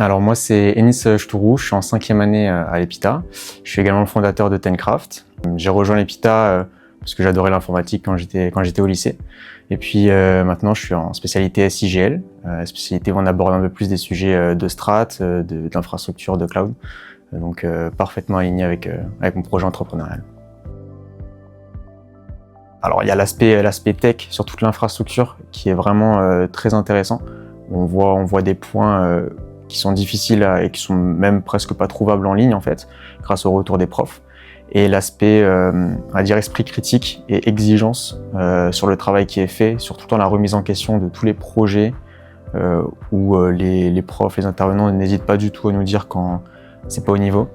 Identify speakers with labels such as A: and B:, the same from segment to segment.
A: Alors moi c'est Enis Chtourou, je suis en 5e année à l'EPITA. Je suis également le fondateur de Tencraft. J'ai rejoint l'EPITA parce que j'adorais l'informatique quand j'étais au lycée. Et puis maintenant je suis en spécialité SIGL, spécialité où on aborde un peu plus des sujets de strat, d'infrastructure, de cloud. Donc parfaitement aligné avec mon projet entrepreneurial. Alors il y a l'aspect tech sur toute l'infrastructure qui est vraiment très intéressant. On voit des points qui sont difficiles et qui sont même presque pas trouvables en ligne en fait, grâce au retour des profs. Et l'aspect, on va dire, esprit critique et exigence sur le travail qui est fait, surtout dans la remise en question de tous les projets où les profs, les intervenants n'hésitent pas du tout à nous dire quand c'est pas au niveau.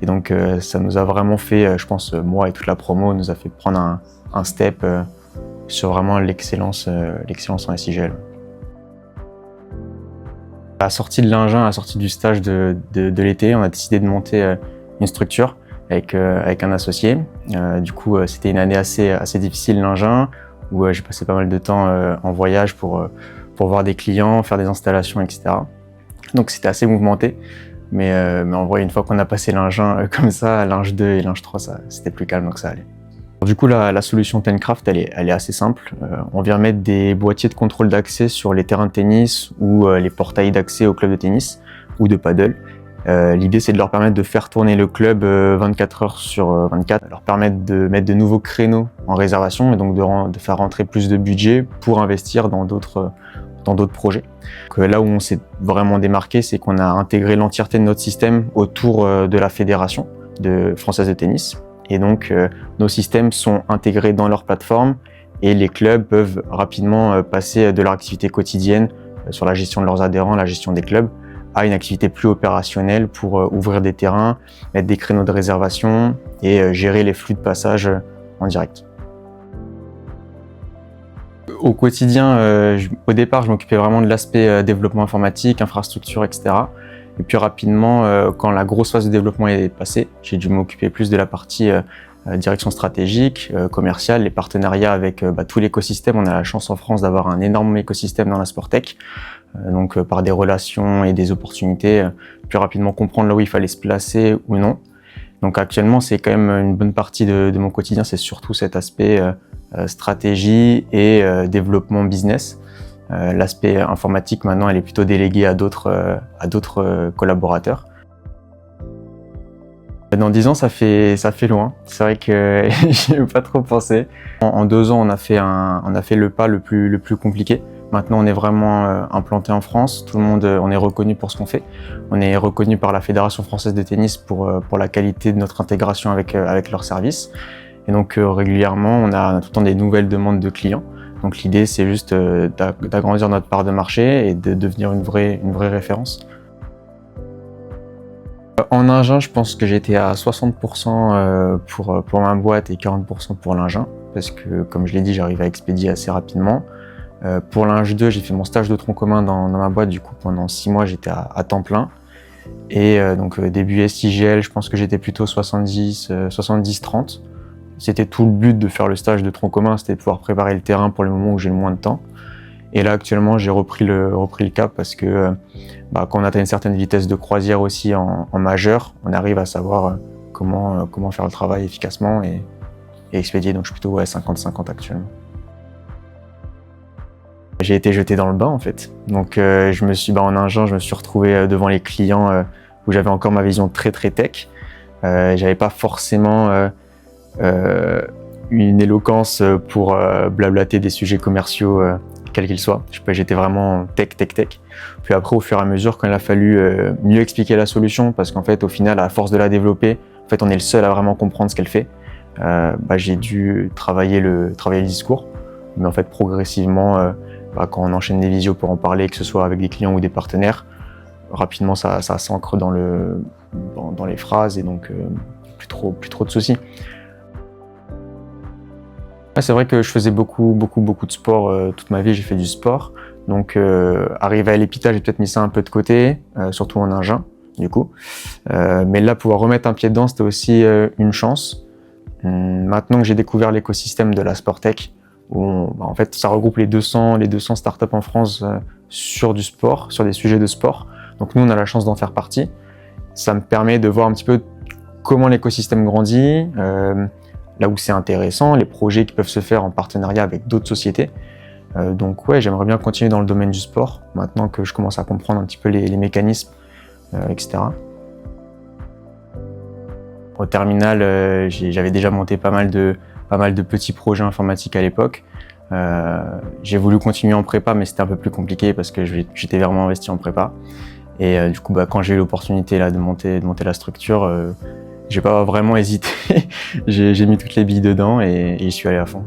A: Et donc ça nous a vraiment fait, je pense, moi et toute la promo, nous a fait prendre un step sur vraiment l'excellence en SIGL. À la sortie de l'Ingin, à la sortie du stage de l'été, on a décidé de monter une structure avec un associé. Du coup, c'était une année assez difficile, l'Ingin, où j'ai passé pas mal de temps en voyage pour voir des clients, faire des installations, etc. Donc c'était assez mouvementé. Mais en vrai, une fois qu'on a passé l'Ingin comme ça, l'Ing 2 et l'Ing 3, c'était plus calme, donc ça allait. Du coup, la solution Tencraft, elle est assez simple. On vient mettre des boîtiers de contrôle d'accès sur les terrains de tennis ou les portails d'accès au club de tennis ou de paddle. L'idée, c'est de leur permettre de faire tourner le club 24 heures sur 24, leur permettre de mettre de nouveaux créneaux en réservation et donc de faire rentrer plus de budget pour investir dans d'autres projets. Donc, là où on s'est vraiment démarqué, c'est qu'on a intégré l'entièreté de notre système autour de la fédération française de tennis. Et donc, nos systèmes sont intégrés dans leur plateforme et les clubs peuvent rapidement passer de leur activité quotidienne sur la gestion de leurs adhérents, la gestion des clubs, à une activité plus opérationnelle pour ouvrir des terrains, mettre des créneaux de réservation et gérer les flux de passage en direct. Au quotidien, au départ, je m'occupais vraiment de l'aspect développement informatique, infrastructure, etc. Et puis rapidement, quand la grosse phase de développement est passée, j'ai dû m'occuper plus de la partie direction stratégique, commerciale, les partenariats avec tout l'écosystème. On a la chance en France d'avoir un énorme écosystème dans la Sportech. Donc par des relations et des opportunités, plus rapidement comprendre là où il fallait se placer ou non. Donc actuellement, c'est quand même une bonne partie de mon quotidien, c'est surtout cet aspect stratégie et développement business. L'aspect informatique, maintenant, elle est plutôt déléguée à d'autres collaborateurs. Dans 10 ans, ça fait loin. C'est vrai que j'y ai pas trop pensé. En 2 ans, on a fait le pas le plus compliqué. Maintenant, on est vraiment implanté en France. Tout le monde, on est reconnu pour ce qu'on fait. On est reconnu par la Fédération française de tennis pour la qualité de notre intégration avec leurs services. Et donc, régulièrement, on a tout le temps des nouvelles demandes de clients. Donc l'idée, c'est juste d'agrandir notre part de marché et de devenir une vraie référence. En Ingin, je pense que j'étais à 60% pour ma boîte et 40% pour l'Ingin, parce que, comme je l'ai dit, j'arrive à expédier assez rapidement. Pour l'Ing 2, j'ai fait mon stage de tronc commun dans ma boîte, du coup pendant 6 mois, j'étais à temps plein. Et donc début SIGL, je pense que j'étais plutôt 70-30. C'était tout le but de faire le stage de tronc commun, c'était de pouvoir préparer le terrain pour le moment où j'ai le moins de temps. Et là, actuellement, j'ai repris le cap parce que quand on atteint une certaine vitesse de croisière aussi en majeur, on arrive à savoir comment faire le travail efficacement et expédier. Donc, je suis plutôt 50-50 actuellement. J'ai été jeté dans le bain, en fait. Donc, en Ingin, je me suis retrouvé devant les clients où j'avais encore ma vision très tech. J'avais pas forcément une éloquence pour blablater des sujets commerciaux quels qu'ils soient. J'étais vraiment tech. Puis après, au fur et à mesure, quand il a fallu mieux expliquer la solution, parce qu'en fait, au final, à force de la développer, en fait, on est le seul à vraiment comprendre ce qu'elle fait. J'ai dû travailler le discours, mais en fait, progressivement, quand on enchaîne des visios pour en parler, que ce soit avec des clients ou des partenaires, rapidement, ça s'ancre dans les phrases et donc plus trop de soucis. C'est vrai que je faisais beaucoup de sport toute ma vie, j'ai fait du sport. Donc arrivé à l'EPITA, j'ai peut-être mis ça un peu de côté, surtout en Ingin, du coup. Mais là, pouvoir remettre un pied dedans, c'était aussi une chance. Maintenant que j'ai découvert l'écosystème de la Sportech, où en fait, ça regroupe les 200 startups en France sur du sport, sur des sujets de sport. Donc nous, on a la chance d'en faire partie. Ça me permet de voir un petit peu comment l'écosystème grandit, là où c'est intéressant, les projets qui peuvent se faire en partenariat avec d'autres sociétés. Donc ouais, j'aimerais bien continuer dans le domaine du sport, maintenant que je commence à comprendre un petit peu les mécanismes, etc. Au terminal, j'avais déjà monté pas mal de petits projets informatiques à l'époque. J'ai voulu continuer en prépa, mais c'était un peu plus compliqué parce que j'étais vraiment investi en prépa. Et du coup, quand j'ai eu l'opportunité là de monter la structure, j'ai pas vraiment hésité. J'ai mis toutes les billes dedans et j'y suis allé à fond.